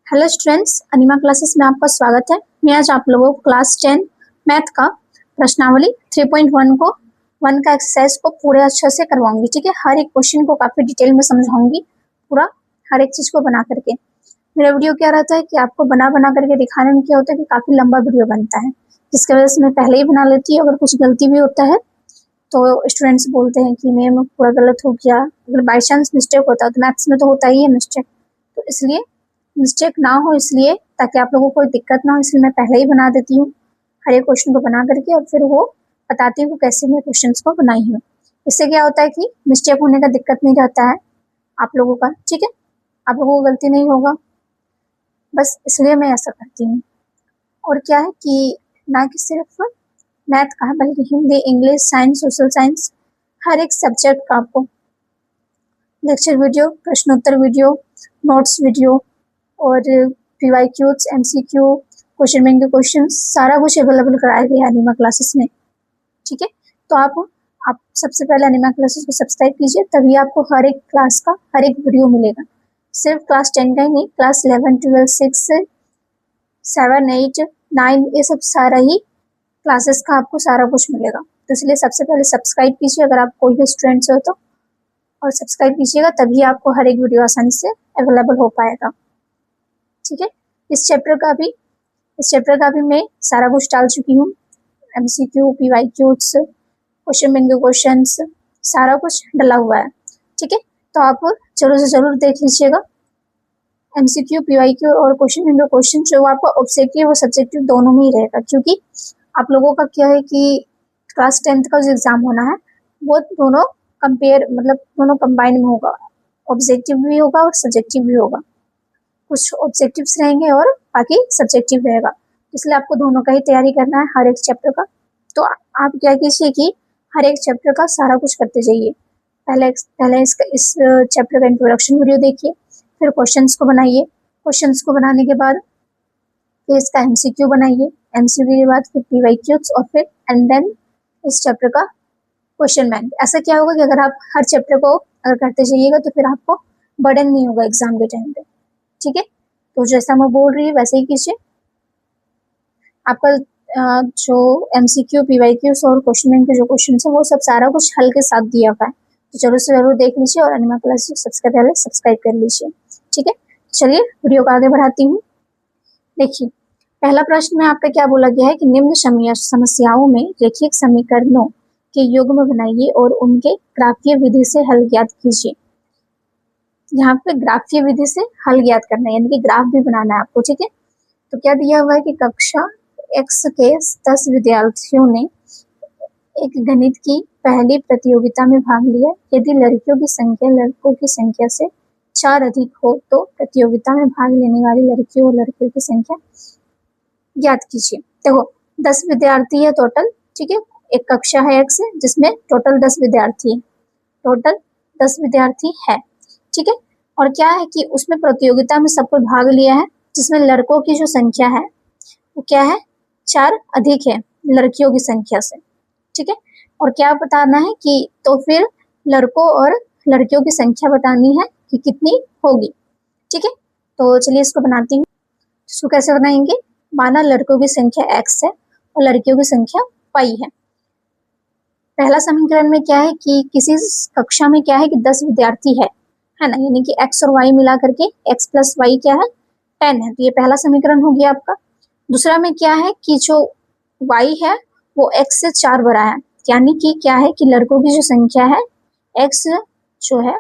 Hello students, अनिमा classes में आपका स्वागत है। मैं आज आप लोगों को क्लास 10 मैथ का प्रश्नावली 3.1 को 1 का एक्सरसाइज को पूरे अच्छे से करवाऊंगी। ठीक है, हर एक क्वेश्चन को काफी डिटेल में समझाऊंगी, पूरा हर एक चीज को बना करके। मेरा वीडियो क्या रहता है कि आपको बना बना करके दिखाने में क्या होता है कि काफी लंबा वीडियो बनता है, जिसकी वजह से मैं पहले ही बना लेती हूँ। अगर कुछ गलती भी होता है तो स्टूडेंट्स बोलते हैं कि मैम पूरा गलत हो गया। अगर बाई चांस मिस्टेक होता है तो मैथ्स में तो होता ही है मिस्टेक, तो इसलिए मिस्टेक ना हो, इसलिए ताकि आप लोगों को कोई दिक्कत ना हो, इसलिए मैं पहले ही बना देती हूँ हर एक क्वेश्चन को बना करके, और फिर वो बताती हूँ कैसे मैं क्वेश्चन को बनाई हूँ। इससे क्या होता है कि मिस्टेक होने का दिक्कत नहीं रहता है आप लोगों का। ठीक है, आप लोगों को गलती नहीं होगा, बस इसलिए मैं ऐसा करती हूँ। और क्या है कि ना कि सिर्फ मैथ का है, बल्कि Hindi, English, science, social science, हर एक सब्जेक्ट का आपको लेक्चर वीडियो, प्रश्नोत्तर वीडियो, नोट्स वीडियो और PYQs, MCQ, क्वेश्चन बैंक के क्वेश्चन, सारा कुछ अवेलेबल कराया गया है अनिमा क्लासेस में। ठीक है, तो आप सबसे पहले अनिमा क्लासेस को सब्सक्राइब कीजिए, तभी आपको हर एक क्लास का हर एक वीडियो मिलेगा। सिर्फ क्लास 10 का ही नहीं, क्लास 11, 12, 6, 7, 8, 9, ये सब सारा ही क्लासेस का आपको सारा कुछ मिलेगा। तो इसलिए सबसे पहले सब्सक्राइब कीजिए अगर आप कोई भी स्टूडेंट्स हो तो, और सब्सक्राइब कीजिएगा तभी आपको हर एक वीडियो आसानी से अवेलेबल हो पाएगा। ठीक है, इस चैप्टर का भी मैं सारा कुछ डाल चुकी हूँ। MCQ, PYQs, क्वेश्चन बैंक के क्वेश्चंस, सारा कुछ डला हुआ है। ठीक है, तो आप जरूर से जरूर देख लीजिएगा। MCQ, PYQ और क्वेश्चन बैंक के क्वेश्चन जो आपका ऑब्जेक्टिव और सब्जेक्टिव दोनों में ही रहेगा, क्योंकि आप लोगों का क्या है कि क्लास 10th का जो एग्जाम होना है वो दोनों दोनों कंबाइन में होगा। ऑब्जेक्टिव भी होगा और सब्जेक्टिव भी होगा, कुछ ऑब्जेक्टिव्स रहेंगे और बाकी सब्जेक्टिव रहेगा। इसलिए आपको दोनों का ही तैयारी करना है हर एक चैप्टर का। तो आप क्या कीजिए कि हर एक चैप्टर का सारा कुछ करते जाइए। पहले इस चैप्टर का इंट्रोडक्शन वीडियो देखिए, फिर क्वेश्चंस को बनाइए, क्वेश्चंस को बनाने के बाद फिर इसका MCQ बनाइए, MCQ के बाद फिर PYQs, और फिर एंड देन इस चैप्टर का क्वेश्चन बैंक। ऐसा क्या होगा कि अगर आप हर चैप्टर को अगर करते जाइएगा तो फिर आपको बर्डन नहीं होगा एग्जाम के टाइम पे। ठीक है, तो जैसा मैं बोल रही हूँ वैसे ही कीजिए। आपका जो MCQ, PYQs और क्वेश्चन बैंक के जो क्वेश्चन है वो सब सारा कुछ हल के साथ दिया हुआ है, तो जरूर से जरूर देख लीजिए और अनिमा क्लास सब्सक्राइब कर लीजिए। ठीक है, चलिए वीडियो को आगे बढ़ाती हूँ। देखिए, पहला प्रश्न में आपका क्या बोला गया है कि निम्न समस्याओं में रेखीय समीकरणों के युग्म बनाइए और उनके ग्राफीय विधि से हल ज्ञात कीजिए। यहाँ पे ग्राफीय विधि से हल ज्ञात करना है, यानी कि ग्राफ भी बनाना है आपको। ठीक है, तो क्या दिया हुआ है कि कक्षा X के 10 विद्यार्थियों ने एक गणित की पहली प्रतियोगिता में भाग लिया। यदि लड़कियों की संख्या लड़कों की संख्या से 4 अधिक हो तो प्रतियोगिता में भाग लेने वाली लड़कियों और लड़कियों की संख्या ज्ञात कीजिए। देखो, 10 विद्यार्थी है टोटल। ठीक है, एक कक्षा है X जिसमें टोटल 10 विद्यार्थी है, टोटल 10 विद्यार्थी है। ठीक है, और क्या है कि उसमें प्रतियोगिता में सबको भाग लिया है, जिसमें लड़कों की जो संख्या है वो क्या है, 4 अधिक है लड़कियों की संख्या से। ठीक है, और क्या बताना है कि तो फिर लड़कों और लड़कियों की संख्या बतानी है कि कितनी होगी। ठीक है, तो चलिए इसको बनाती हूँ। इसको कैसे बनाएंगे, माना लड़कों की संख्या X है और लड़कियों की संख्या Y है। पहला समीकरण में क्या है कि किसी कक्षा में क्या है कि 10 विद्यार्थी है ना, यानी कि X और Y मिला करके X प्लस Y क्या है, 10 है। तो ये पहला समीकरण हो गया आपका। दूसरा में क्या है कि जो Y है वो X से 4 बड़ा है, यानी कि क्या है कि लड़कों की जो संख्या है X जो है,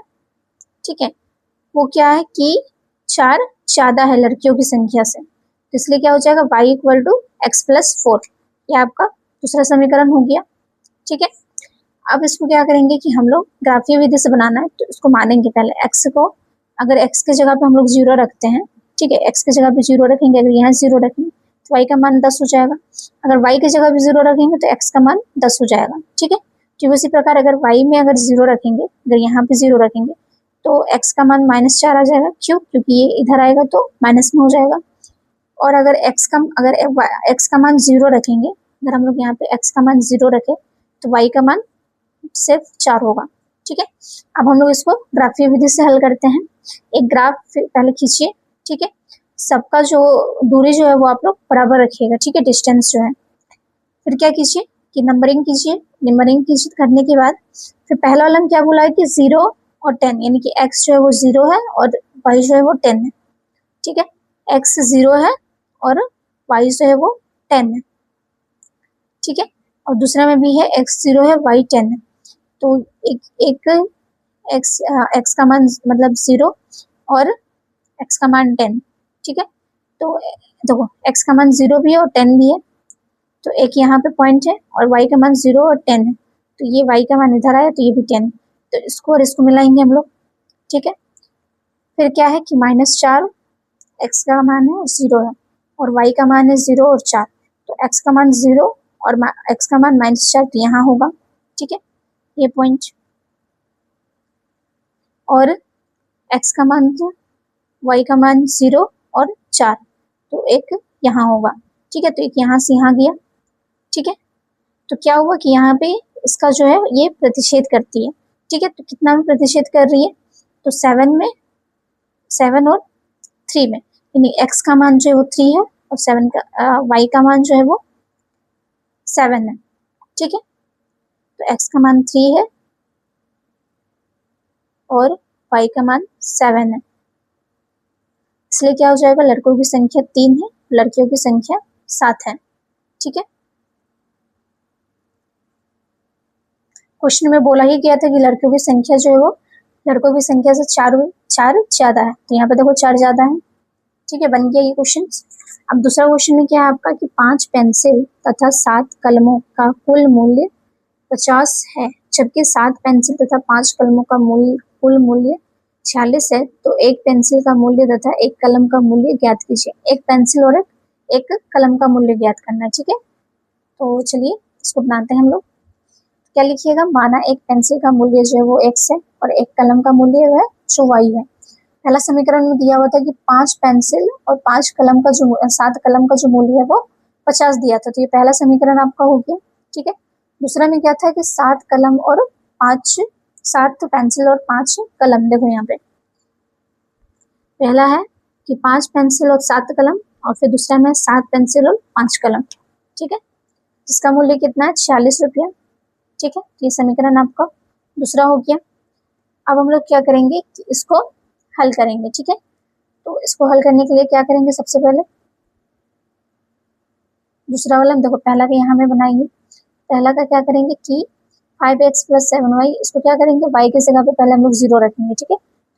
ठीक है, वो क्या है कि 4 ज्यादा है लड़कियों की संख्या से, तो इसलिए क्या हो जाएगा Y equal to X plus 4। ये आपका दूसरा समीकरण हो गया। ठीक है, अब इसको क्या करेंगे कि हम लोग ग्राफीय विधि से बनाना है, तो इसको मानेंगे पहले X को, अगर X की जगह पे हम लोग 0 रखते हैं, ठीक है, X की जगह पे 0 रखेंगे, अगर यहाँ 0 रखेंगे तो Y का मान 10 हो जाएगा। अगर Y की जगह पे 0 रखेंगे तो X का मान 10 हो जाएगा। ठीक है, ठीक उसी प्रकार अगर Y में अगर 0 रखेंगे, अगर यहाँ पे 0 रखेंगे तो X का मान -4 आ जाएगा। क्यों, क्योंकि ये इधर आएगा तो माइनस में हो जाएगा। और अगर X का मान 0 रखेंगे, अगर हम लोग यहाँ पे X का मान 0 रखे तो Y का मान सिर्फ 4 होगा। ठीक है, अब हम लोग इसको ग्राफीय विधि से हल करते हैं। एक ग्राफ पहले खींचिए। ठीक है, सबका जो दूरी जो है वो आप लोग बराबर रखिएगा, ठीक है, डिस्टेंस जो है। फिर क्या कीजिए कि नंबरिंग कीजिए। नंबरिंग कीजिए करने के बाद फिर पहला वाला में क्या बोला है कि 0 और 10, यानी कि x जो है वो 0 है और y जो है वो 10 है, ठीक है। x 0 है और y जो है वो 10 है, ठीक है। और दूसरा में भी है x 0 है y 10 है। तो एक x का मान मतलब 0 और x का मान 10, ठीक है। तो देखो x का मान 0 भी है और 10 भी है, तो एक यहाँ पे पॉइंट है और y का मान 0 और 10 है, तो ये y का मान इधर आया तो ये भी 10 है, तो इसको और इसको मिलाएंगे हम लोग, ठीक है। फिर क्या है कि -4 x का मान है 0 है और y का मान है 0 और 4, तो x का मान 0 और x का मान -4, तो यहाँ होगा, ठीक है, ये पॉइंट। और x का मान तो y का मान 0 और 4, तो एक यहाँ होगा, ठीक है, तो एक यहाँ से यहाँ गया, ठीक है। तो क्या हुआ कि यहाँ पे इसका जो है ये प्रतिच्छेद करती है, ठीक है। तो कितना में प्रतिच्छेद कर रही है, तो 7 में, 7 और 3 में, यानी x का मान जो है वो 3 है और 7 का y का मान जो है वो 7 है, ठीक है। तो x का मान 3 है और y का मान 7 है, इसलिए क्या हो जाएगा, लड़कों की संख्या 3 है, लड़कियों की संख्या 7 है, ठीक है। क्वेश्चन में बोला ही गया था कि लड़कियों की संख्या जो है वो लड़कों की संख्या से 4 ज्यादा है, तो यहाँ पे देखो 4 ज्यादा है, ठीक है, बन गया ये क्वेश्चन। अब दूसरा क्वेश्चन में क्या है आपका कि 5 पेंसिल तथा 7 कलमों का कुल मूल्य 50 है, जबकि 7 पेंसिल तथा 5 कलमों का कुल मूल्य 46 है, तो एक पेंसिल का मूल्य तथा एक कलम का मूल्य ज्ञात कीजिए। एक पेंसिल और एक कलम का मूल्य ज्ञात करना है, ठीक है। तो चलिए इसको बनाते हैं हम लोग। क्या लिखिएगा, माना एक पेंसिल का मूल्य जो है वो x है और एक कलम का मूल्य है जो y है। पहला समीकरण में दिया हुआ था कि 5 पेंसिल और 5 कलम का जो 7 कलम का जो मूल्य है वो 50 दिया था, तो ये पहला समीकरण आपका हो गया, ठीक है। दूसरा में क्या था कि 7 कलम और 7 पेंसिल और 5 कलम, देखो यहाँ पे पहला है कि 5 पेंसिल और 7 कलम, और फिर दूसरा में 7 पेंसिल और 5 कलम, ठीक है, जिसका मूल्य कितना है 46 रुपया, ठीक है। ये समीकरण आपका दूसरा हो गया। अब हम लोग क्या करेंगे कि इसको हल करेंगे, ठीक है। तो इसको हल करने के लिए क्या करेंगे, सबसे पहले दूसरा वाला देखो, पहला का यहाँ में बनाएंगे। पहला का क्या करेंगे कि 5x + 7y, इसको क्या करेंगे y की जगह पे पहले हम लोग 0 रखेंगे, ठीक है।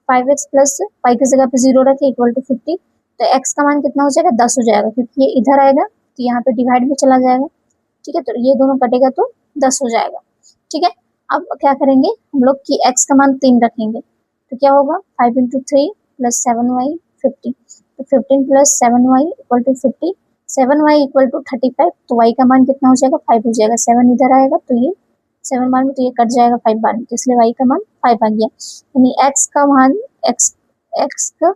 5x + y की जगह पे 0 रखे = 50, तो x का मान कितना हो जाएगा, 10 हो जाएगा, क्योंकि ये इधर आएगा तो यहाँ पे डिवाइड में चला जाएगा, ठीक है। तो ये दोनों कटेगा तो 10 हो जाएगा, ठीक है। अब क्या करेंगे हम लोग कि x का मान 3 रखेंगे, तो क्या होगा 5 × 3 + 7y 50, तो 15 + 7y = 50, 7y = 35, तो y का मान कितना हो जाएगा, 5 हो जाएगा। 7 इधर आएगा तो ये 7 बार में तो ये कट जाएगा 5 बार में, तो इसलिए y का मान 5 आ गया, यानी x का मान x का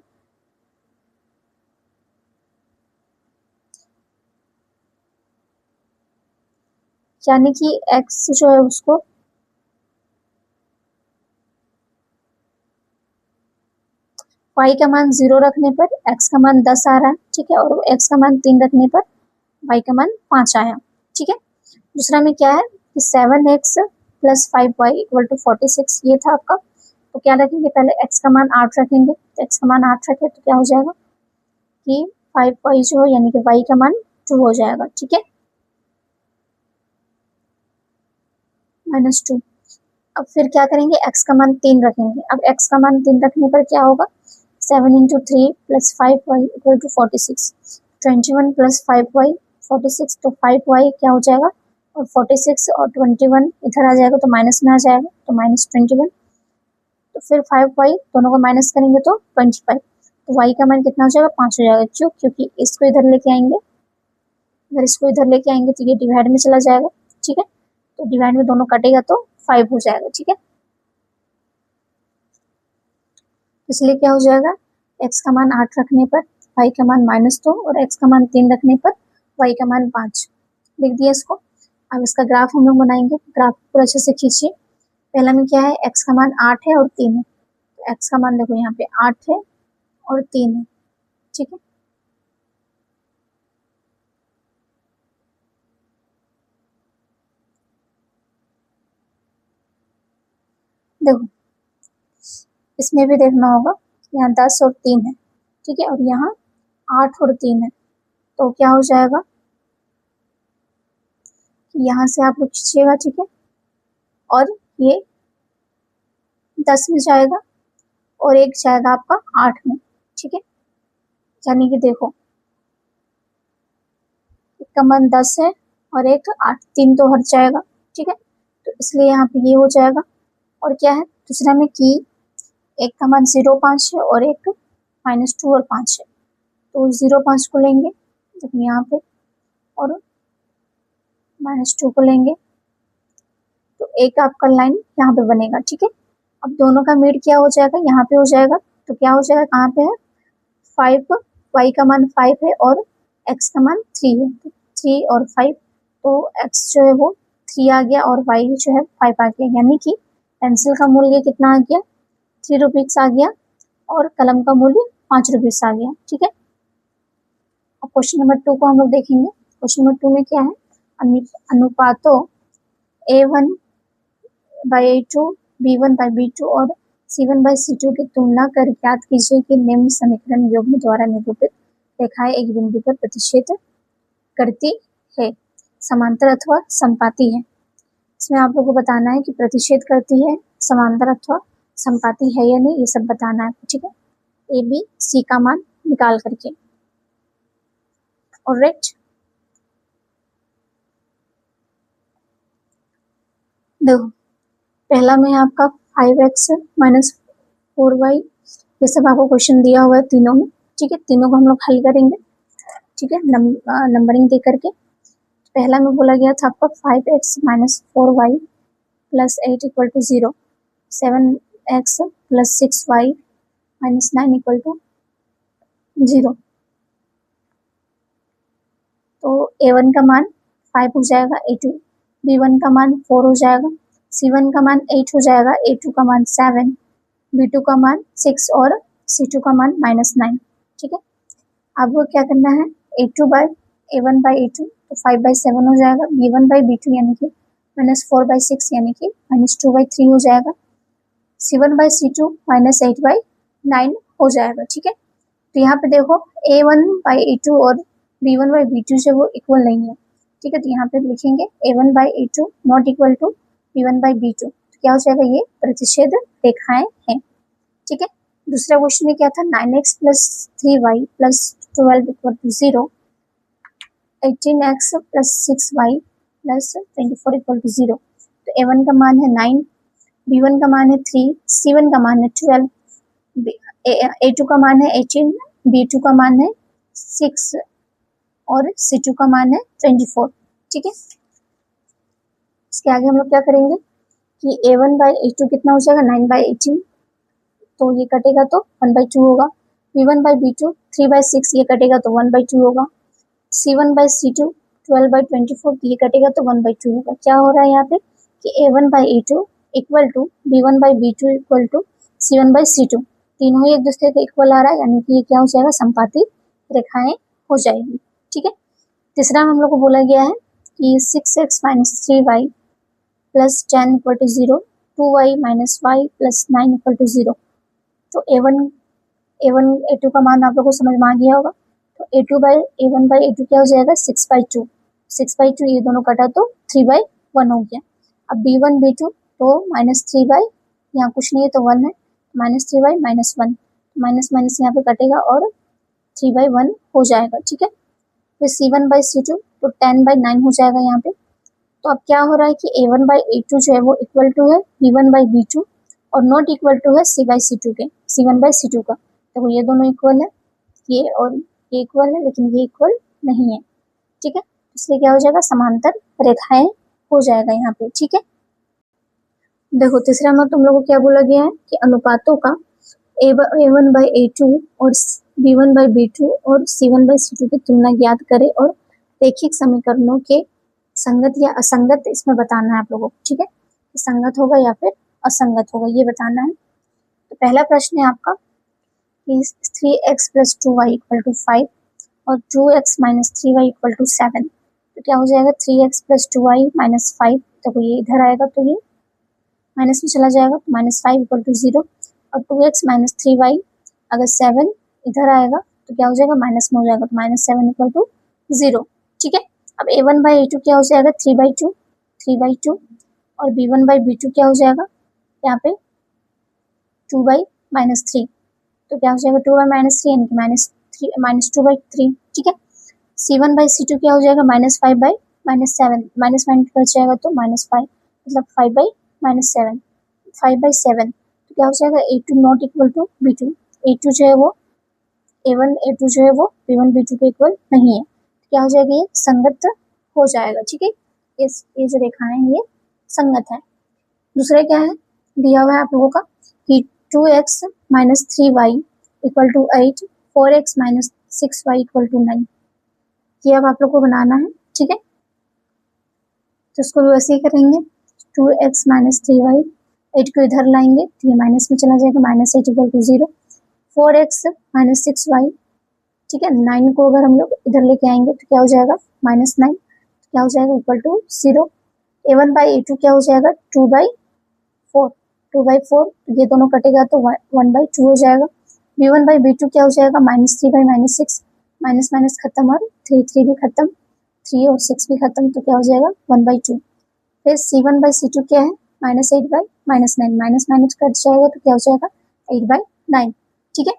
यानी कि x जो है उसको y का मान 0 रखने पर x का मान 10 आ रहा है, ठीक है, और x का मान 3 रखने पर y का मान 5 आया, ठीक है। दूसरा में क्या है कि 7x + 5y = 46, ये था आपका। तो क्या रखेंगे, पहले x का मान 8 रखेंगे, तो x का मान 8 रखे तो क्या हो जाएगा कि 5y जो है यानी कि y का मान 2 हो जाएगा, ठीक है, -2। अब फिर क्या करेंगे, x का मान 3 रखेंगे। अब x का मान 3 रखने पर क्या होगा, 7 × 3 + 5y = 46, 21 + 5y 46, तो 5y क्या हो जाएगा, और 46 और 21 इधर आ जाएगा तो माइनस में आ जाएगा, तो -21, तो फिर 5y दोनों को माइनस करेंगे तो 25, तो y का मान कितना हो जाएगा, 5 हो जाएगा। क्यों, क्योंकि इसको इधर लेके आएंगे, अगर इसको इधर लेके आएंगे तो ये डिवाइड में चला जाएगा, ठीक है, तो डिवाइड में दोनों कटेगा तो 5 हो जाएगा, ठीक है। इसलिए क्या हो जाएगा, x का मान 8 रखने पर y का मान -2 और x का मान 3 रखने पर y का मान 5, लिख दिया इसको। अब इसका ग्राफ हम लोग बनाएंगे, ग्राफ पूरा अच्छे से खींचिए। पहला में क्या है, x का मान 8 है और 3 है, तो x का मान देखो यहाँ पे 8 है और 3 है, ठीक है। देखो इसमें भी देखना होगा, यहाँ 10 और 3 है, ठीक है, और यहाँ 8 और 3 है, तो क्या हो जाएगा कि यहाँ से आप लोग खींचिएगा, ठीक है, और ये 10 में जाएगा और एक जाएगा आपका 8 में, ठीक है, यानी कि देखो एक का मान 10 है और एक 8, 3 तो हट जाएगा, ठीक है, तो इसलिए यहाँ पे ये हो जाएगा। और क्या है दूसरा में कि एक का मान 0, 5 है और एक -2 और 5 है, तो 0, 5 को लेंगे जब यहाँ पे और -2 को लेंगे तो एक आपका लाइन यहाँ पे बनेगा, ठीक है। अब दोनों का मिड क्या हो जाएगा, यहाँ पे हो जाएगा, तो क्या हो जाएगा, कहाँ पे है 5, y का मान 5 है और x का मान 3 है, तो 3 और 5, तो x जो है वो 3 आ गया और y जो है 5 आ गया, यानी कि पेंसिल का मूल्य कितना आ गया, 3 रुपीज आ गया और कलम का मूल्य 5 रुपीज आ गया, ठीक है। अब क्वेश्चन नंबर 2 को हम लोग देखेंगे। क्वेश्चन नंबर 2 में क्या है, अनुपातों A1/A2, B1/B2 और C1/C2 की तुलना कर ज्ञात कीजिए कि निम्न समीकरण युग्म द्वारा निरूपित रेखाएं एक बिंदु पर प्रतिच्छेद करती है, समांतर अथवा समपाती है। इसमें आप लोगों को बताना है कि प्रतिच्छेद करती है, समांतर अथवा समपाती है या नहीं, ये सब बताना है, ठीक है, ए बी सी का मान निकाल करके। ऑलराइट, देखो पहला में आपका 5x - 4y, ये सब आपको क्वेश्चन दिया हुआ है तीनों में, ठीक है, तीनों को हम लोग हल करेंगे, ठीक है, नंबरिंग दे करके। पहला में बोला गया था आपका 5x - 4y + 8 = 0, 7x + 6y - 9 = 0, तो A1 का मान 5 हो जाएगा, A2 B1 का मान 4 हो जाएगा, C1 का मान 8 हो जाएगा, A2 का मान 7, B2 का मान 6 और C2 का मान -9, ठीक है। अब क्या करना है, A1/A2 तो 5/7 हो जाएगा, B1/B2 यानी कि -4/6 यानी कि -2/3 हो जाएगा, C1/C2 -8/9 हो जाएगा, ठीक है। तो यहाँ पे देखो A1/A2 और B1/B2 से वो इक्वल नहीं है, ठीक है, तो यहाँ पे लिखेंगे A1/A2 not equal to B1/B2, तो क्या हो जाएगा, ये प्रतिच्छेद रेखाएं हैं, ठीक है। दूसरा क्वेश्चन में क्या था, 9x + 3y + 12 = 0, 18x + 6y + 24 = 0, तो A1 का मान है 9, B1 का मान है 3, C1 का मान है 12, A2 का मान है 18, B2 का मान है 6 और C2 का मान है 24, ठीक है। इसके आगे हम लोग क्या करेंगे कि A1/A2 कितना हो जाएगा, 9/18, तो ये कटेगा तो 1/2 होगा, B1/B2 3/6, ये कटेगा तो 1/2 होगा, C1/C2 12/24, ये कटेगा तो 1/2 होगा। क्या हो रहा है यहाँ पे कि A1/A2 equal to B1/B2 equal to C1/C2, तीनों ही एक दूसरे के इक्वल आ रहा है, यानी कि ये क्या हो जाएगा, समपाती रेखाएं हो जाएगी, ठीक है। तीसरा हम लोग को बोला गया है कि 6x - 3y + 10 = 0, 2y - y + 9 = 0, तो A1 A2 का मान आप लोग को समझ में आ गया होगा, तो A1/A2 क्या हो जाएगा, 6/2, 6/2 ये दोनों कटा तो 3/1 हो गया। अब B1/B2 तो -3/, यहाँ कुछ नहीं है तो 1 है, -3/, -1, माइनस माइनस यहाँ पे कटेगा और 3/1 हो जाएगा, ठीक है। फिर C1/C2 तो 10/9 हो जाएगा यहाँ पे। तो अब क्या हो रहा है कि A1/A2 जो है वो इक्वल टू है B1/B2 और नॉट इक्वल टू है C/C2 के, C1/C2 का, तो ये दोनों इक्वल है, ये और ये इक्वल है, लेकिन ये इक्वल नहीं है, ठीक है, इसलिए क्या हो जाएगा, समांतर रेखाएं हो जाएगा यहाँ पे, ठीक है। देखो तीसरा में तुम लोगों को क्या बोला गया है कि अनुपातों का A1/A2 और B1/B2 और C1/C2 की तुलना ज्ञात करें और रैखिक समीकरणों के संगत या असंगत इसमें बताना है आप लोगों को, ठीक है, संगत होगा या फिर असंगत होगा ये बताना है। तो पहला प्रश्न है आपका कि 3x + 2y = 5 और 2x - 3y = 7, तो क्या हो जाएगा 3x + 2y - 5, तो ये इधर आएगा तो ये माइनस में चला जाएगा तो -5 इक्वल टू 0 और 2x माइनस 3y अगर 7 इधर आएगा तो क्या हो जाएगा माइनस में हो जाएगा तो -7 इक्वल टू 0। ठीक है, अब a1/a2 क्या हो जाएगा 3/2 और b1/b2 क्या हो जाएगा यहाँ पे 2/-3 तो क्या हो जाएगा 2/-3 यानी कि -2/3। ठीक है, c1/c2 क्या हो जाएगा -5/-7 माइनस माइनस कर जाएगा तो -5 मतलब 5/-7 5/7 तो क्या हो जाएगा a2 not equal to b2 a2 जो है वो a1 a2 जो है वो b1 b2 के इक्वल नहीं है तो क्या हो जाएगा ये संगत हो जाएगा। ठीक है, ये जो रेखाएं हैं ये संगत है। दूसरा क्या है दिया हुआ है आप लोगों का कि 2x minus 3y equal to 8 4x minus 6y equal to 9 ये अब आप लोग को बनाना है। ठीक है, तो इसको भी वैसे ही करेंगे 2x माइनस 3y 8 को इधर लाएंगे तो ये माइनस में चला जाएगा -8 equal to 0 4x minus 6y। ठीक है, 9 को अगर हम लोग इधर लेके आएंगे तो क्या हो जाएगा -9 तो क्या हो जाएगा इक्वल टू 0। a1/a2 क्या हो जाएगा 2/4 2/4 तो ये दोनों कटेगा तो 1/2 हो जाएगा। b1/b2 क्या हो जाएगा -3/-6 माइनस माइनस खत्म और 3 भी खत्म 3 और 6 भी खत्म तो क्या हो जाएगा 1/2। फिर c1/c2 क्या है -8/-9 माइनस माइनस कट जाएगा तो क्या हो जाएगा 8/9। ठीक है,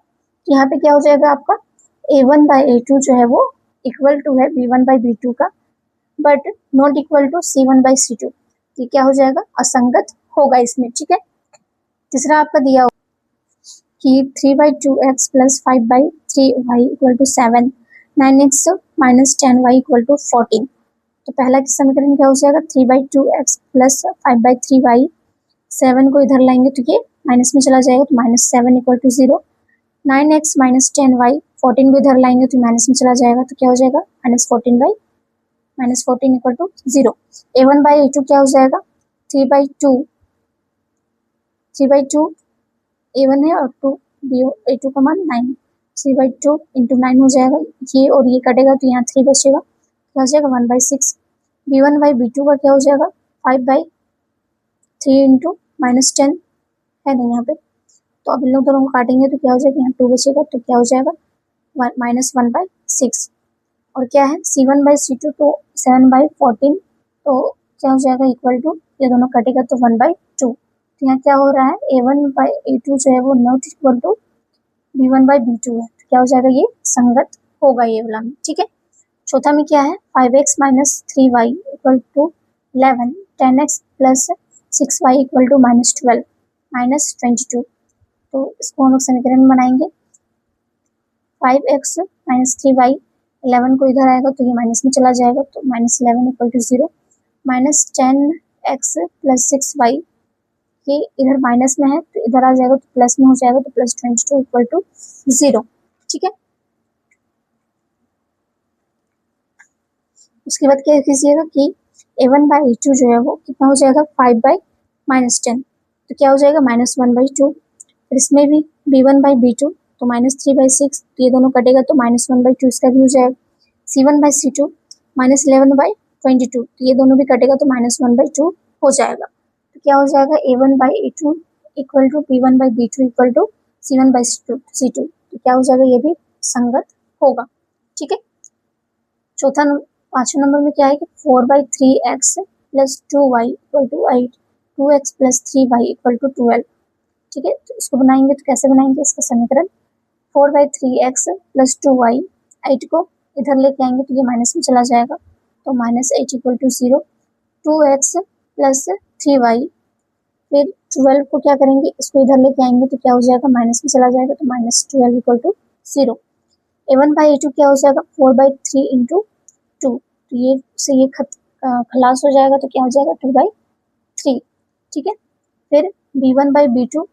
यहाँ पे क्या हो जाएगा आपका a1/a2 जो है वो इक्वल टू है b1/b2 का but not equal to c1/c2 ये क्या हो जाएगा असंगत होगा इसमें। ठीक है, तीसरा आपका दिया हो कि 3/2x plus 5/3y equal to 7 9x minus 10y equal to 14 तो पहला समीकरण क्या हो जाएगा 3/2x प्लस 5/3y 7 को इधर लाएंगे तो ये माइनस में चला जाएगा तो -7 equal to 0 9x minus 10y 14 को इधर लाएंगे तो माइनस में चला जाएगा तो क्या हो जाएगा -14 इक्वल टू 0। a1/a2 क्या हो जाएगा 3/2 a1 है और 2 a2 का मान 9 3/2 इंटू 9 हो जाएगा ये और ये कटेगा तो यहाँ 3 बचेगा क्या हो जाएगा 1/6। b1/b2 का क्या हो जाएगा 5/3 इंटू -10 है नहीं यहाँ पे तो अब इन लोग दोनों को काटेंगे तो क्या हो जाएगा यहाँ 2 बचेगा तो क्या हो जाएगा -1/6 और क्या है c1/c2 तो 7/14 तो क्या हो जाएगा इक्वल टू ये दोनों कटेगा तो 1/2 तो यहाँ क्या हो रहा है a1/a2 जो है वो नॉट इक्वल टू b1/b2 है तो क्या हो जाएगा ये संगत होगा ये वाला में। ठीक है, चौथा में क्या है 5x minus 3y equal to 11 10x plus 6y equal to -12 -22 तो इसको हम लोग समीकरण बनाएंगे 5x माइनस 3y 11 को इधर आएगा तो ये माइनस में चला जाएगा तो -11 equal to 0 -10x plus 6y ये इधर माइनस में है तो इधर आ जाएगा तो प्लस में हो जाएगा तो +22 इक्वल टू 0। ठीक है, उसके बाद क्या कीजिएगा कि a1/a2 जो है वो कितना हो जाएगा 5/-10 तो क्या हो जाएगा -1/2। फिर इसमें भी b1/b2 तो -3/6 ये दोनों कटेगा तो -1/2 इसका भी हो जाएगा। c1/c2 -11/22 ये दोनों भी कटेगा तो -1/2 हो जाएगा तो क्या हो जाएगा a1/a2 equal to b1/b2 equal to c1/c2 तो क्या हो जाएगा ये भी संगत होगा। ठीक है, पांचवें नंबर में क्या है कि 4/3x plus 2y equal to 8 2x plus 3y equal to 12। ठीक है, तो इसको बनाएंगे तो कैसे बनाएंगे इसका समीकरण 4/3x प्लस 2y 8 को इधर लेके आएंगे तो ये माइनस में चला जाएगा तो -8 equal to 0 2x plus 3y फिर 12 को क्या करेंगे इसको इधर लेके आएंगे तो क्या हो जाएगा माइनस में चला जाएगा तो -12 इक्वल टू 0। a1/a2 क्या हो जाएगा 4/3 इंटू 2 तो ये से ये खलास हो जाएगा तो क्या हो जाएगा 2/3। ठीक है, फिर b1/b2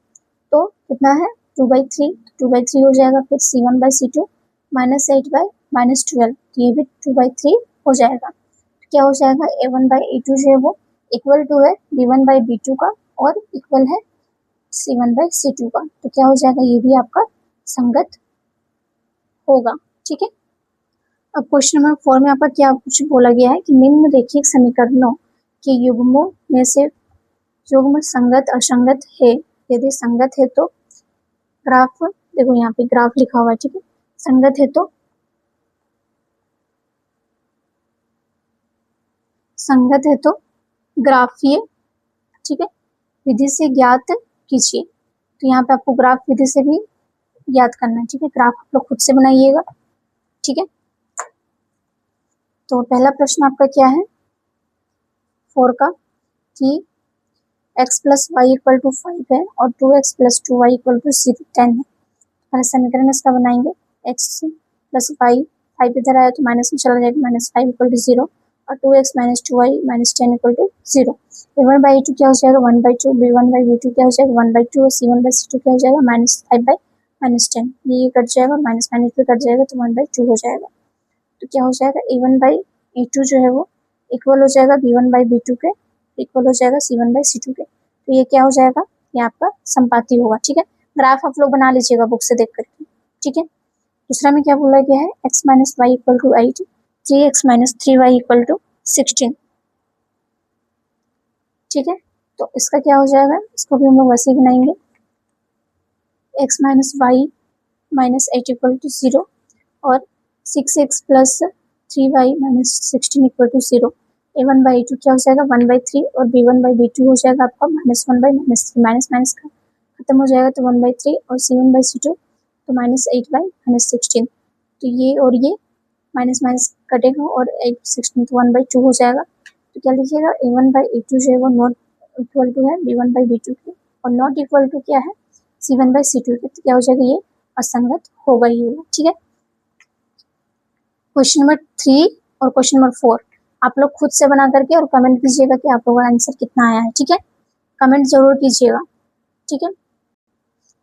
तो कितना है 2/3 2/3 हो जाएगा। फिर c1/c2 -8/-12 तो ये भी 2/3 हो जाएगा तो क्या हो जाएगा a1/a2 जो है वो इक्वल टू है b1/b2 का और इक्वल है c1/c2 का तो क्या हो जाएगा ये भी आपका संगत होगा। ठीक है, अब क्वेश्चन नंबर 4 में आपका क्या कुछ बोला गया है कि निम्न रेखीय समीकरणों के युग्मों में से युग्म संगत असंगत है, यदि संगत है तो ग्राफ, देखो यहाँ पे ग्राफ लिखा हुआ है, ठीक है। संगत है तो ग्राफीय, ठीक है, विधि से ज्ञात कीजिए। तो यहाँ पे आपको ग्राफ विधि से भी याद करना है, ठीक है। ग्राफ आप लोग खुद से बनाइएगा, ठीक है। तो पहला प्रश्न आपका क्या है 4 का, कि x plus Y equal to 5 है और 2x plus 2y equal to 10 है। पहला समीकरण इसका बनाएंगे, x प्लस वाई, 5 इधर आया तो माइनस में चला जाएगा, -5 इक्वल टू 0 और 2x minus 2y minus 10 equal to 0। a1 by a2 क्या हो जाएगा 1/2, b1 बाई b2 क्या हो जाएगा 1/2 और c1 बाई c2 क्या हो जाएगा -5 बाई -10। ये कट जाएगा, माइनस माइनस भी कट जाएगा तो 1/2 हो जाएगा। तो क्या हो जाएगा a1 बाई a2 जो है वो इक्वल हो जाएगा b1 बाई b2 के, इक्वल हो जाएगा c1 बाई c2 के। तो ये क्या हो जाएगा, ये आपका संपाती होगा, ठीक है। ग्राफ आप लोग बना लीजिएगा बुक से देख करके, ठीक है। दूसरा में क्या बोला गया है, x minus Y equal to 8, 3x minus 3y equal to 16, ठीक है। तो इसका क्या हो जाएगा, इसको भी हम लोग वैसे ही बनाएंगे, x minus Y minus 8 equal to 0 और 6x plus 3y minus 16 equal to 0। a1 by a2 क्या हो जाएगा 1/3 और b1 बाई b2 हो जाएगा आपका -1 बाई -3, माइनस माइनस का खत्म हो जाएगा तो 1/3 और c1 बाई c2 तो -8 बाई -16। तो ये और ये माइनस माइनस कटेगा और 8/16 तो 1/2 हो जाएगा। तो क्या लिखिएगा a1 बाई a2 जो है वो नॉट इक्वल टू है b1 बाई b2 के और नॉट इक्वल टू क्या है c1 बाई c2 के। तो क्या हो जाएगा, ये असंगत होगा ही होगा, ठीक है। क्वेश्चन नंबर 3 और क्वेश्चन नंबर 4 आप लोग खुद से बना करके और कमेंट कीजिएगा कि आप लोगों का आंसर कितना आया है, ठीक है। कमेंट जरूर कीजिएगा, ठीक है।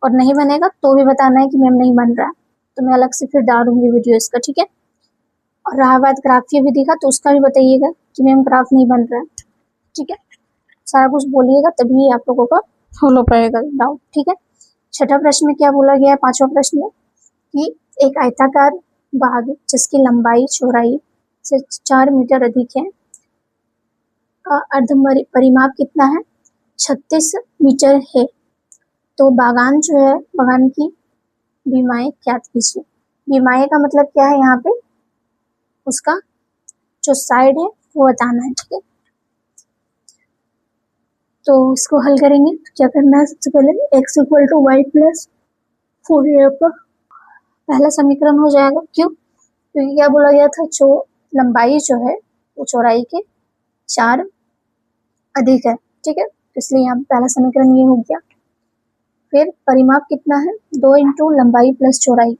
और नहीं बनेगा तो भी बताना है कि मैम नहीं बन रहा है, तो मैं अलग से फिर डालूंगी वीडियो इसका, ठीक है। और रहा बात ग्राफीय विधि का, तो उसका भी बताइएगा कि मैम ग्राफ नहीं बन रहा है, ठीक है। सारा कुछ बोलिएगा तभी आप लोगों का फॉलो पाएगा डाउट, ठीक है। छठा प्रश्न में क्या बोला गया है, पांचवा प्रश्न में, कि एक आयताकार भाग जिसकी लंबाई चौड़ाई से 4 मीटर अधिक है का अर्ध परिमाप कितना है 36 मीटर है। तो बागान जो है, बागान की बीमाएं ज्ञात कीजिए। बीमाएं का मतलब क्या है, यहाँ पे उसका जो साइड है वो बताना है, ठीक है। तो इसको हल करेंगे तो क्या करना है, सबसे पहले x equal to Y plus 4 पर पहला समीकरण हो जाएगा। क्यों, क्योंकि क्या बोला गया था, जो लंबाई जो है वो चौड़ाई के 4 अधिक है, ठीक है। तो इसलिए यहाँ पहला समीकरण ये हो गया। फिर परिमाप कितना है 2 इंटू लंबाई प्लस चौड़ाई,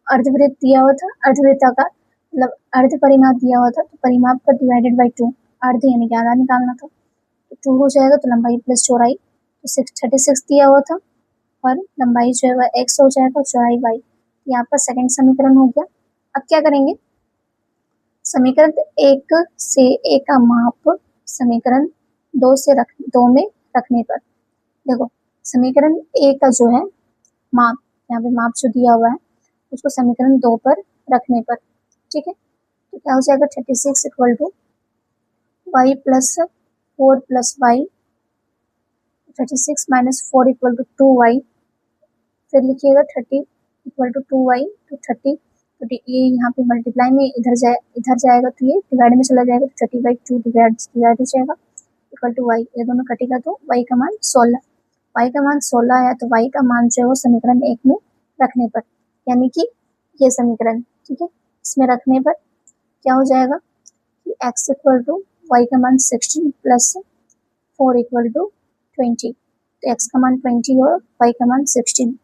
अर्धवृत्त दिया हुआ था, अर्धवृत्ताकार मतलब अर्ध परिमाप दिया हुआ था, तो परिमाप का डिवाइडेड बाई 2, अर्ध यानी कि आधा निकालना था, तो 2 हो जाएगा। तो लंबाई प्लस चौड़ाई तो 36 दिया हुआ था और लंबाई जो है वह x हो जाएगा और चौड़ाई y। ये आपका सेकंड समीकरण हो गया। अब क्या करेंगे, समीकरण 1 से a का माप समीकरण 2 में रखने पर, देखो समीकरण a का जो है माप, यहाँ पे माप जो दिया हुआ है उसको समीकरण 2 पर रखने पर, ठीक है। तो क्या हो जाएगा 36 equal to Y plus 4 plus Y, 36 minus 4 equal to 2y, फिर लिखिएगा 30 इक्वल टू 2y तो 30, तो ये यहाँ पे मल्टीप्लाई में इधर जाएगा तो ये डिवाइड में चला जाएगा, तो 30/2 डिवाइड हो जाएगा इक्वल टू y, ये दोनों कटेगा तो y का मान 16, y का मान 16 आया तो y का मान जो है वो समीकरण 1 में रखने पर, यानी कि ये समीकरण, ठीक है, इसमें रखने पर क्या हो जाएगा कि x इक्वल टू y का मान 16 प्लस 4 इक्वल टू 20, तो x का मान 20 और y का मान 16,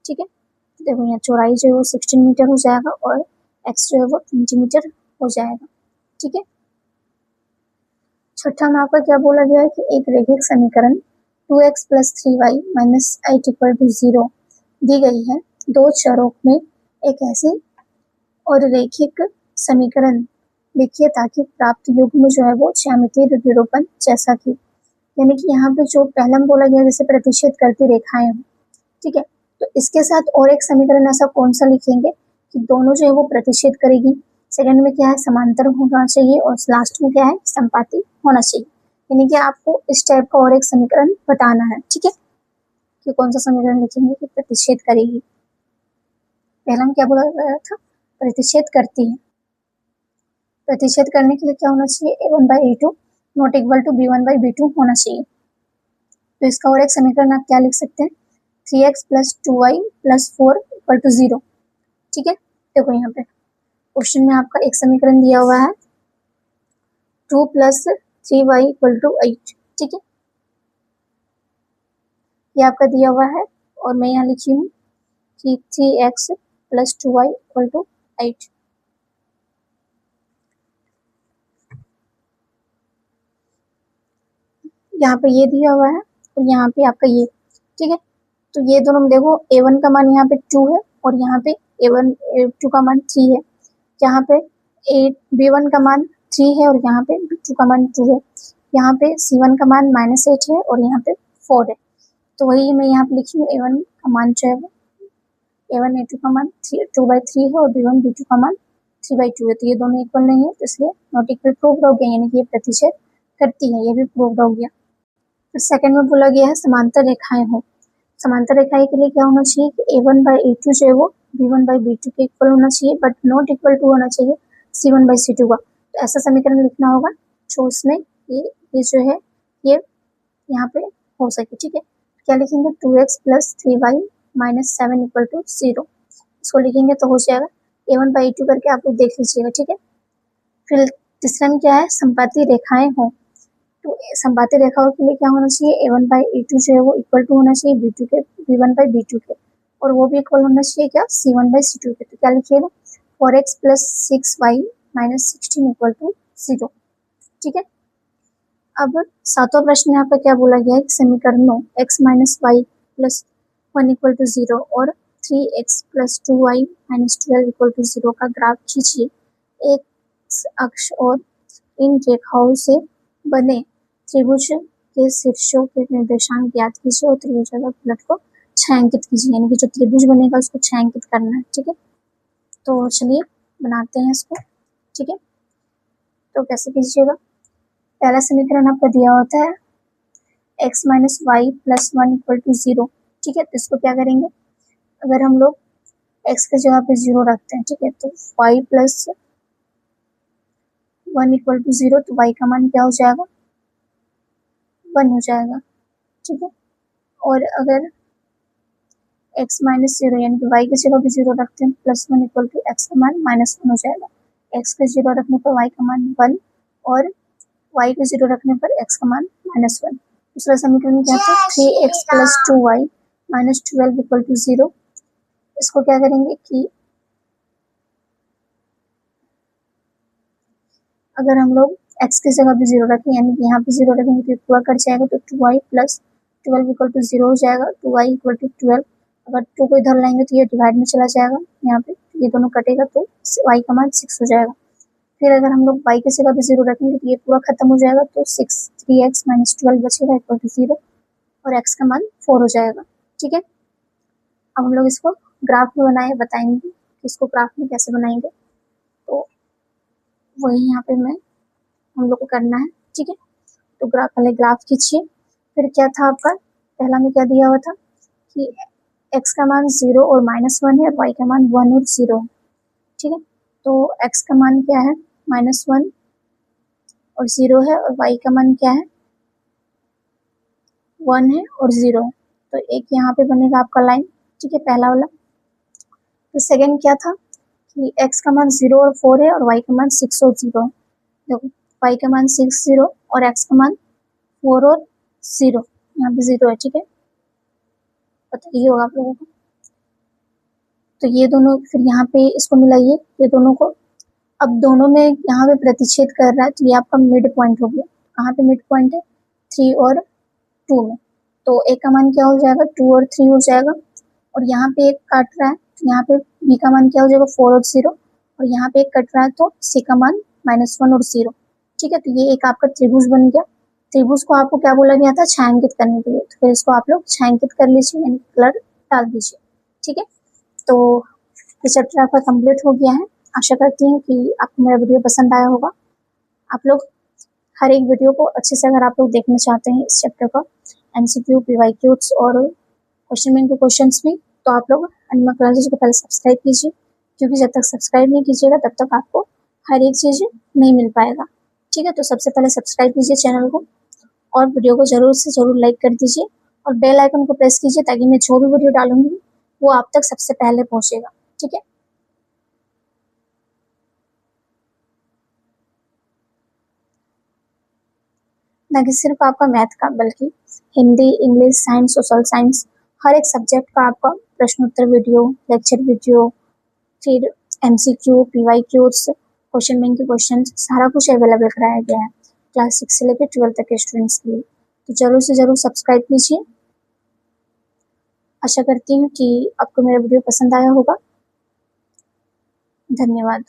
ठीक है। देखो यहाँ चौड़ाई जो है वो 16 मीटर हो जाएगा और x जो है वो 20 मीटर हो जाएगा, ठीक है। छठा में आपका क्या बोला गया है कि एक रेखिक समीकरण 2x plus 3y minus 8 equal to 0 दी गई है। दो चरों में एक ऐसे और रेखिक समीकरण लिखिए ताकि प्राप्त युग्म जो है वो ज्यामितीय विरूपण जैसा कि, यानी कि यहाँ पे जो पहला बोला गया जैसे प्रतिच्छेद करती रेखाएं हो, ठीक है। तो इसके साथ और एक समीकरण ऐसा कौन सा लिखेंगे कि दोनों जो है वो प्रतिच्छेद करेगी, सेकंड में क्या है समांतर होना चाहिए और लास्ट में क्या है संपाती होना चाहिए। यानी कि आपको इस टाइप का और एक समीकरण बताना है, ठीक है। कि कौन सा समीकरण लिखेंगे कि प्रतिच्छेद करेगी। पहला हम क्या बोला गया था, प्रतिच्छेद करती है। प्रतिच्छेद करने के लिए क्या होना चाहिए, a1/a2 not equal to b1/b2 होना चाहिए। तो इसका और एक समीकरण आप क्या लिख सकते हैं, 3x + 2y + 4 = 0, ठीक है। देखो यहाँ पे क्वेश्चन में आपका एक समीकरण दिया हुआ है 2 + 3y = 8, ठीक है। ये आपका दिया हुआ है और मैं यहाँ लिखी हूँ कि 3x + 2y = 8। यहाँ पे ये दिया हुआ है और यहाँ पे आपका ये, ठीक है। तो ये दोनों में देखो a1 का मान यहाँ पे 2 है और यहाँ पे a2 का मान 3 है। यहाँ पे b1 का मान 3 है और यहाँ पे b2 का मान 2 है। यहाँ पे c1 का मान -8 है और यहाँ पे 4 है। तो वही मैं यहाँ पे लिखी हूँ a1 का मान जो है a1 a2 का मान 2/3 है और b1 b2 का मान 3/2 है। तो ये दोनों इक्वल नहीं है, तो इसलिए नॉट इक्वल प्रूव्ड हो गया, यानी कि ये प्रतिच्छेद करती है, ये भी प्रूव्ड हो गया। फिर सेकंड में बोला गया है समांतर रेखाएं हो। समांतर रेखाएं के लिए क्या होना चाहिए कि a1/a2 जो है वो b1/b2 के इक्वल होना चाहिए, बट नॉट इक्वल टू होना चाहिए c1/c2 का। तो ऐसा समीकरण लिखना होगा जो उसमें ये जो है ये यहाँ पे हो सके, ठीक है। क्या लिखेंगे, 2x + 3y - 7 = 0। इसको लिखेंगे तो हो जाएगा a1/a2 करके आप लोग देख लीजिएगा, ठीक है। फिर तीसरा में क्या है, संपाती रेखाएं हो। तो संपाती रेखाओं के लिए क्या होना चाहिए, a1/a2 जो है वो इक्वल टू होना चाहिए b1/b2 के, और वो भी इक्वल होना चाहिए क्या, c1/c2 के। तो क्या लिखिएगा, 4x + 6y - 16 = 0, ठीक है। अब सातवां प्रश्न यहाँ पर क्या बोला गया है कि समीकरणों x - y + 1 = 0 और 3x + 2y - 12 = 0 का ग्राफ खींचिए। एक अक्ष और इन रेखाओं से बने त्रिभुज के शीर्षों के निर्देशांक ज्ञात कीजिए और त्रिभुजाकार फलक को छायांकित कीजिए, यानी कि जो त्रिभुज बनेगा उसको छायांकित करना है, ठीक है। तो चलिए बनाते हैं इसको, ठीक है। तो कैसे कीजिएगा, पहला समीकरण आपका दिया होता है x - y + 1 = 0, ठीक है। तो इसको क्या करेंगे, अगर हम लोग x की जगह पे 0 रखते हैं, ठीक है, तो y + 1 = 0, तो y का मान क्या हो जाएगा, 1 हो जाएगा, ठीक है। और अगर x - 0 यानी कि y की जगह पे 0 रखते हैं, +1 = x का मान -1 हो जाएगा। x के 0 रखने पर y का मान 1 और y के 0 रखने पर x का मान -1। दूसरा समीकरण क्या था, 3x + 2y - 12 = 0। इसको क्या करेंगे कि अगर हम लोग x की जगह पे 0 रखें, यानी कि यहाँ पे 0 रखेंगे तो पूरा कट जाएगा, तो 2y + 12 = 0 हो जाएगा। 2y = 12, अगर 2 को इधर लाएंगे तो ये डिवाइड में चला जाएगा, यहाँ पे ये दोनों कटेगा तो y का मान 6 हो जाएगा। फिर अगर हम लोग y की जगह पे 0 रखेंगे तो ये पूरा खत्म हो जाएगा, तो 3x - 12 बचेगा = 0 और x का मान 4 हो जाएगा, ठीक है। अब हम लोग इसको ग्राफ में बताएंगे कि इसको ग्राफ में कैसे बनाएंगे, तो वही यहाँ पे हम लोग को करना है, ठीक है। तो पहले ग्राफ खींचिए। फिर क्या था आपका, पहला में क्या दिया हुआ था कि x का मान 0 और -1 है, y का मान 1 और 0 है, ठीक है। तो x का मान क्या है, -1 और 0 है, और y का मान क्या है, 1 है और 0 है। तो एक यहाँ पे बनेगा आपका लाइन, ठीक है, पहला वाला। तो सेकेंड क्या था कि x का मान 0 और 4 है और y का मान 6 और 0 है। देखो y का मान 6 0 और x का मान 4 और 0, यहाँ पे 0 है, ठीक है, पता ही होगा आप लोगों को। तो ये दोनों फिर यहाँ पे इसको मिलाइए, ये दोनों को। अब दोनों में यहाँ पे प्रतिच्छेद कर रहा है, तो ये आपका मिड पॉइंट हो गया। कहाँ पे मिड पॉइंट है, 3 और 2 में। तो एक का मान क्या हो जाएगा, 2 और 3 हो जाएगा, और यहाँ पे एक काट रहा है तो यहाँ पे b का मान क्या हो जाएगा, 4 और 0, और यहाँ पे एक कट रहा है तो c का मान -1 और 0, ठीक है। तो ये एक आपका त्रिभुज बन गया। त्रिभुज को आपको क्या बोला गया था, छायांकित करने के लिए, तो फिर इसको आप लोग छायांकित कर लीजिए, यानी कलर डाल दीजिए, ठीक है। तो ये चैप्टर आपका कंप्लीट हो गया है। आशा करती हूँ कि आपको मेरा वीडियो पसंद आया होगा। आप लोग हर एक वीडियो को अच्छे से अगर आप लोग देखना चाहते हैं इस चैप्टर का, MCQ, PYQs और क्वेश्चन बैंक के क्वेश्चंस भी, तो आप लोग अनिमा क्लासेस को पहले सब्सक्राइब कीजिए, क्योंकि जब तक सब्सक्राइब नहीं कीजिएगा तब तक आपको हर एक चीज़ नहीं मिल पाएगा। ठीक है, तो सबसे पहले सब्सक्राइब कीजिए चैनल को और वीडियो को ज़रूर से ज़रूर लाइक कर दीजिए और बेल आइकन को प्रेस कीजिए ताकि मैं जो भी वीडियो डालूंगी वो आप तक सबसे पहले पहुंचेगा। ठीक है, ना कि सिर्फ आपका मैथ का, बल्कि Hindi, English, science, social science, हर एक सब्जेक्ट का आपका प्रश्नोत्तर वीडियो, लेक्चर वीडियो, फिर MCQ, PYQs, क्वेश्चन बैंक के क्वेश्चन, सारा कुछ अवेलेबल कराया गया है क्लास 6 से लेकर 12 तक के स्टूडेंट्स के लिए। तो जरूर से जरूर सब्सक्राइब कीजिए। आशा करती हूँ कि आपको मेरा वीडियो पसंद आया होगा। धन्यवाद।